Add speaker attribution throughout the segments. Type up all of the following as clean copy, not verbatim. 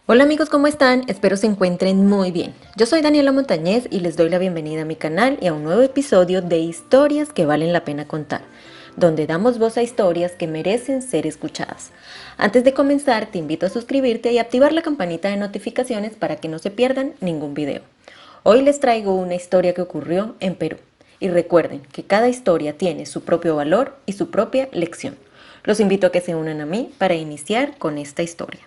Speaker 1: Hola amigos, ¿cómo están? Espero se encuentren muy bien. Yo soy Daniela Montañez y les doy la bienvenida a mi canal y a un nuevo episodio de Historias que valen la pena contar, donde damos voz a historias que merecen ser escuchadas. Antes de comenzar, te invito a suscribirte y activar la campanita de notificaciones para que no se pierdan ningún video. Hoy les traigo una historia que ocurrió en Perú. Y recuerden que cada historia tiene su propio valor y su propia lección. Los invito a que se unan a mí para iniciar con esta historia.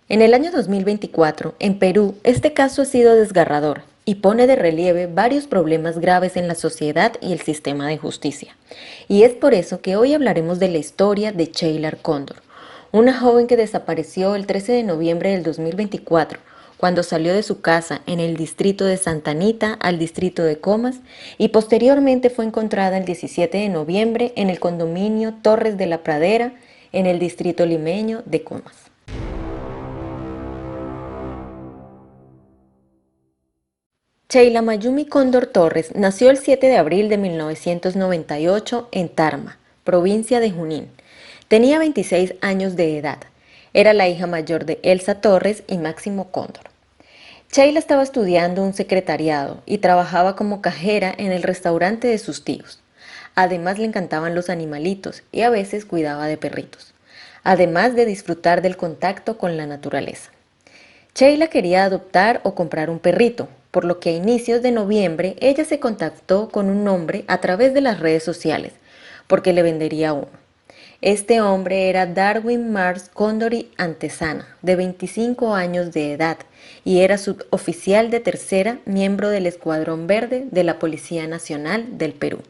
Speaker 1: En el año 2024, en Perú, este caso ha sido desgarrador y pone de relieve varios problemas graves en la sociedad y el sistema de justicia. Y es por eso que hoy hablaremos de la historia de Cheylar Cóndor, una joven que desapareció el 13 de noviembre del 2024, cuando salió de su casa en el distrito de Santa Anita al distrito de Comas y posteriormente fue encontrada el 17 de noviembre en el condominio Torres de la Pradera en el distrito limeño de Comas. Cheyla Mayumi Cóndor Torres nació el 7 de abril de 1998 en Tarma, provincia de Junín. Tenía 26 años de edad. Era la hija mayor de Elsa Torres y Máximo Cóndor. Cheyla estaba estudiando un secretariado y trabajaba como cajera en el restaurante de sus tíos. Además le encantaban los animalitos y a veces cuidaba de perritos, además de disfrutar del contacto con la naturaleza. Cheyla quería adoptar o comprar un perrito, por lo que a inicios de noviembre ella se contactó con un hombre a través de las redes sociales, porque le vendería uno. Este hombre era Darwin Mars Condori Antesana, de 25 años de edad, y era suboficial de tercera, miembro del Escuadrón Verde de la Policía Nacional del Perú.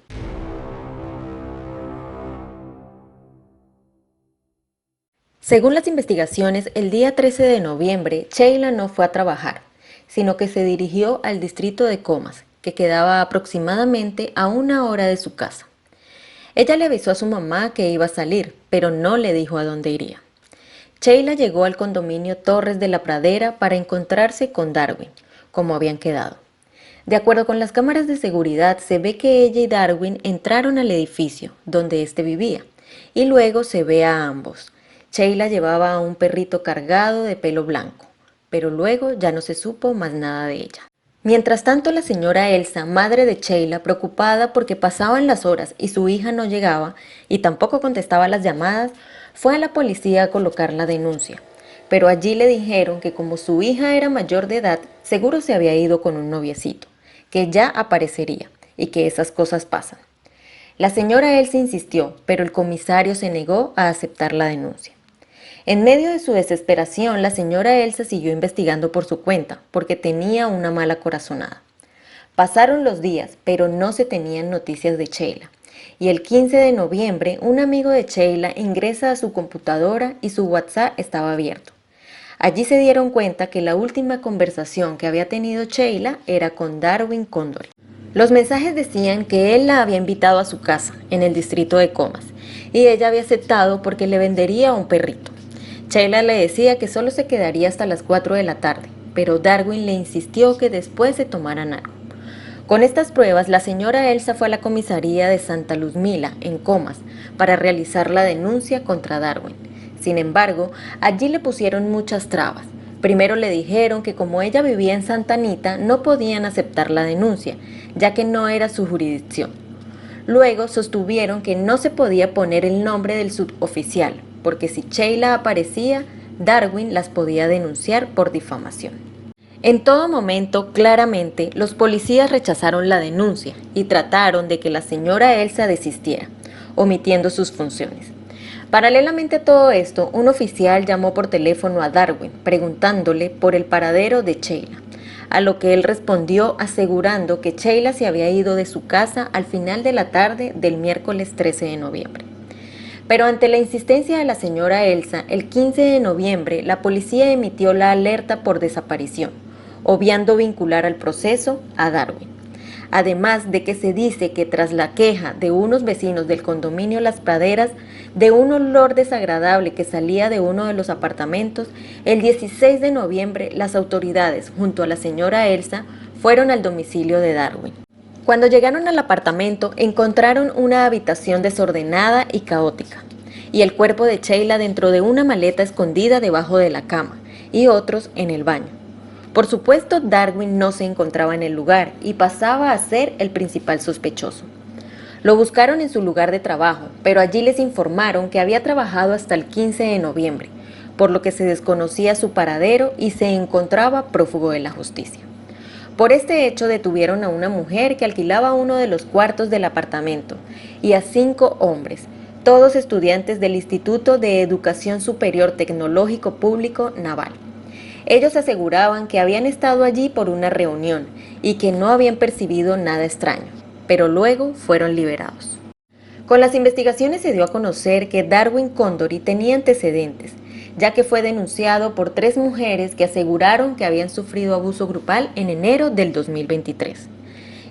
Speaker 1: Según las investigaciones, el día 13 de noviembre, Cheyla no fue a trabajar, sino que se dirigió al distrito de Comas, que quedaba aproximadamente a 1 hora de su casa. Ella le avisó a su mamá que iba a salir, pero no le dijo a dónde iría. Cheyla llegó al condominio Torres de la Pradera para encontrarse con Darwin, como habían quedado. De acuerdo con las cámaras de seguridad, se ve que ella y Darwin entraron al edificio donde éste vivía, y luego se ve a ambos. Cheyla llevaba a un perrito cargado de pelo blanco, pero luego ya no se supo más nada de ella. Mientras tanto, la señora Elsa, madre de Cheyla, preocupada porque pasaban las horas y su hija no llegaba y tampoco contestaba las llamadas, fue a la policía a colocar la denuncia. Pero allí le dijeron que como su hija era mayor de edad, seguro se había ido con un noviecito, que ya aparecería y que esas cosas pasan. La señora Elsa insistió, pero el comisario se negó a aceptar la denuncia. En medio de su desesperación, la señora Elsa siguió investigando por su cuenta, porque tenía una mala corazonada. Pasaron los días, pero no se tenían noticias de Cheyla. Y el 15 de noviembre, un amigo de Cheyla ingresa a su computadora y su WhatsApp estaba abierto. Allí se dieron cuenta que la última conversación que había tenido Cheyla era con Darwin Cóndor. Los mensajes decían que él la había invitado a su casa, en el distrito de Comas, y ella había aceptado porque le vendería un perrito. Cheyla le decía que solo se quedaría hasta las 4 de la tarde, pero Darwin le insistió que después se tomaran algo. Con estas pruebas, la señora Elsa fue a la comisaría de Santa Luzmila, en Comas, para realizar la denuncia contra Darwin. Sin embargo, allí le pusieron muchas trabas. Primero le dijeron que como ella vivía en Santa Anita, no podían aceptar la denuncia, ya que no era su jurisdicción. Luego sostuvieron que no se podía poner el nombre del suboficial, porque si Cheyla aparecía, Darwin las podía denunciar por difamación. En todo momento, claramente, los policías rechazaron la denuncia y trataron de que la señora Elsa desistiera, omitiendo sus funciones. Paralelamente a todo esto, un oficial llamó por teléfono a Darwin, preguntándole por el paradero de Cheyla, a lo que él respondió asegurando que Cheyla se había ido de su casa al final de la tarde del miércoles 13 de noviembre. Pero ante la insistencia de la señora Elsa, el 15 de noviembre la policía emitió la alerta por desaparición, obviando vincular al proceso a Darwin. Además de que se dice que tras la queja de unos vecinos del condominio Las Praderas de un olor desagradable que salía de uno de los apartamentos, el 16 de noviembre las autoridades, junto a la señora Elsa, fueron al domicilio de Darwin. Cuando llegaron al apartamento, encontraron una habitación desordenada y caótica, y el cuerpo de Cheyla dentro de una maleta escondida debajo de la cama, y otros en el baño. Por supuesto, Darwin no se encontraba en el lugar y pasaba a ser el principal sospechoso. Lo buscaron en su lugar de trabajo, pero allí les informaron que había trabajado hasta el 15 de noviembre, por lo que se desconocía su paradero y se encontraba prófugo de la justicia. Por este hecho detuvieron a una mujer que alquilaba uno de los cuartos del apartamento y a 5 hombres, todos estudiantes del Instituto de Educación Superior Tecnológico Público Naval. Ellos aseguraban que habían estado allí por una reunión y que no habían percibido nada extraño, pero luego fueron liberados. Con las investigaciones se dio a conocer que Darwin Cóndori tenía antecedentes, ya que fue denunciado por 3 mujeres que aseguraron que habían sufrido abuso grupal en enero del 2023.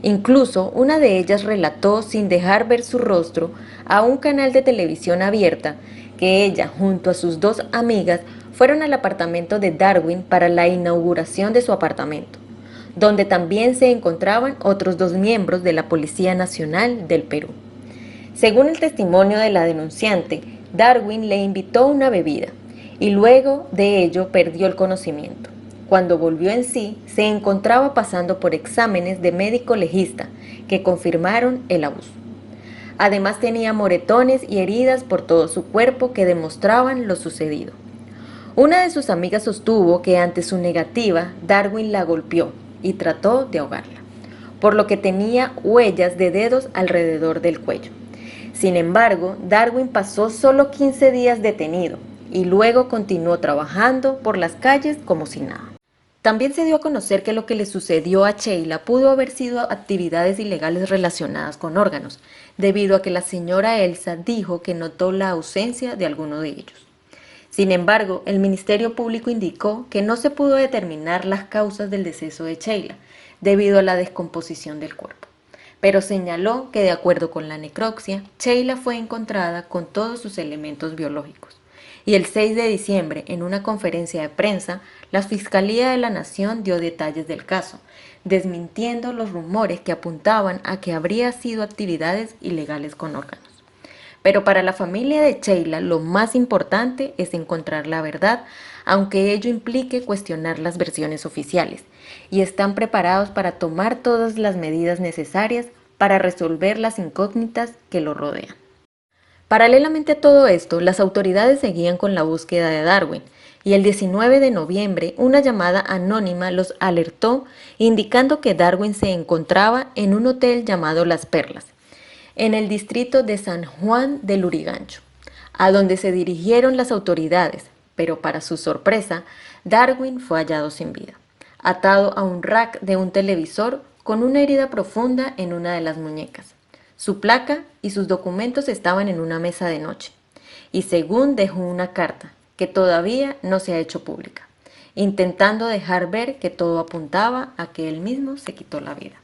Speaker 1: Incluso una de ellas relató, sin dejar ver su rostro, a un canal de televisión abierta que ella, junto a sus 2 amigas, fueron al apartamento de Darwin para la inauguración de su apartamento, donde también se encontraban otros 2 miembros de la Policía Nacional del Perú. Según el testimonio de la denunciante, Darwin le invitó una bebida y luego de ello perdió el conocimiento. Cuando volvió en sí, se encontraba pasando por exámenes de médico legista que confirmaron el abuso. Además tenía moretones y heridas por todo su cuerpo que demostraban lo sucedido. Una de sus amigas sostuvo que ante su negativa, Darwin la golpeó y trató de ahogarla, por lo que tenía huellas de dedos alrededor del cuello. Sin embargo, Darwin pasó solo 15 días detenido y luego continuó trabajando por las calles como si nada. También se dio a conocer que lo que le sucedió a Sheila pudo haber sido actividades ilegales relacionadas con órganos, debido a que la señora Elsa dijo que notó la ausencia de alguno de ellos. Sin embargo, el Ministerio Público indicó que no se pudo determinar las causas del deceso de Sheila, debido a la descomposición del cuerpo. Pero señaló que de acuerdo con la necropsia, Sheila fue encontrada con todos sus elementos biológicos. Y el 6 de diciembre, en una conferencia de prensa, la Fiscalía de la Nación dio detalles del caso, desmintiendo los rumores que apuntaban a que habría sido actividades ilegales con órganos. Pero para la familia de Sheila lo más importante es encontrar la verdad, aunque ello implique cuestionar las versiones oficiales, y están preparados para tomar todas las medidas necesarias para resolver las incógnitas que lo rodean. Paralelamente a todo esto, las autoridades seguían con la búsqueda de Darwin, y el 19 de noviembre una llamada anónima los alertó indicando que Darwin se encontraba en un hotel llamado Las Perlas, en el distrito de San Juan de Lurigancho, a donde se dirigieron las autoridades, pero para su sorpresa, Darwin fue hallado sin vida, atado a un rack de un televisor con una herida profunda en una de las muñecas. Su placa y sus documentos estaban en una mesa de noche, y según dejó una carta, que todavía no se ha hecho pública, intentando dejar ver que todo apuntaba a que él mismo se quitó la vida.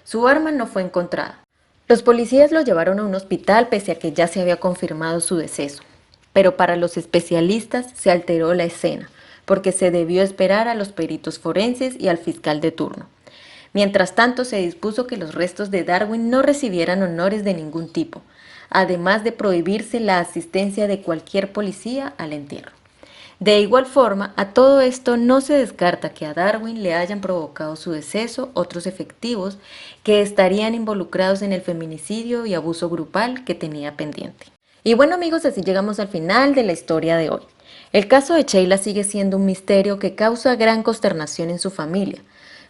Speaker 1: Su arma no fue encontrada. Los policías lo llevaron a un hospital pese a que ya se había confirmado su deceso, pero para los especialistas se alteró la escena, porque se debió esperar a los peritos forenses y al fiscal de turno. Mientras tanto, se dispuso que los restos de Darwin no recibieran honores de ningún tipo, además de prohibirse la asistencia de cualquier policía al entierro. De igual forma, a todo esto no se descarta que a Darwin le hayan provocado su deceso otros efectivos que estarían involucrados en el feminicidio y abuso grupal que tenía pendiente. Y bueno amigos, así llegamos al final de la historia de hoy. El caso de Sheila sigue siendo un misterio que causa gran consternación en su familia.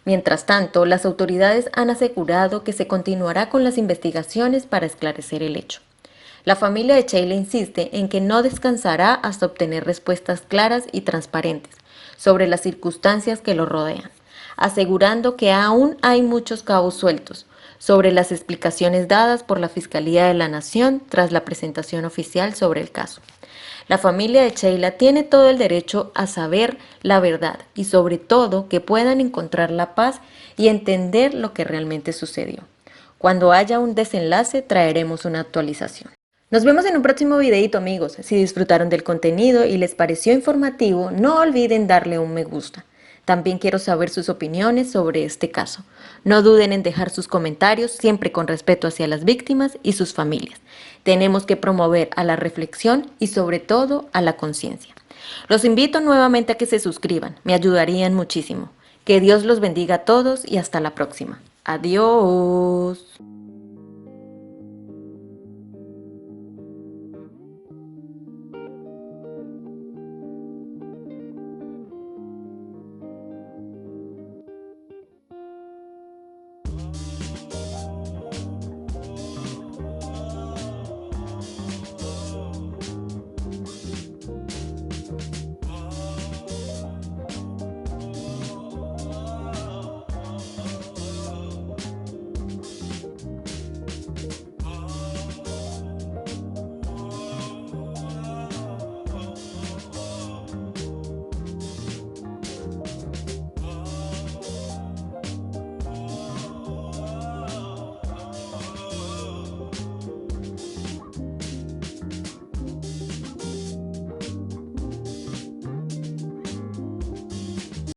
Speaker 1: Mientras tanto, las autoridades han asegurado que se continuará con las investigaciones para esclarecer el hecho. La familia de Sheila insiste en que no descansará hasta obtener respuestas claras y transparentes sobre las circunstancias que lo rodean, asegurando que aún hay muchos cabos sueltos sobre las explicaciones dadas por la Fiscalía de la Nación tras la presentación oficial sobre el caso. La familia de Sheila tiene todo el derecho a saber la verdad y sobre todo que puedan encontrar la paz y entender lo que realmente sucedió. Cuando haya un desenlace traeremos una actualización. Nos vemos en un próximo videito amigos. Si disfrutaron del contenido y les pareció informativo, no olviden darle un me gusta. También quiero saber sus opiniones sobre este caso. No duden en dejar sus comentarios, siempre con respeto hacia las víctimas y sus familias. Tenemos que promover a la reflexión y sobre todo a la conciencia. Los invito nuevamente a que se suscriban, me ayudarían muchísimo. Que Dios los bendiga a todos y hasta la próxima. Adiós.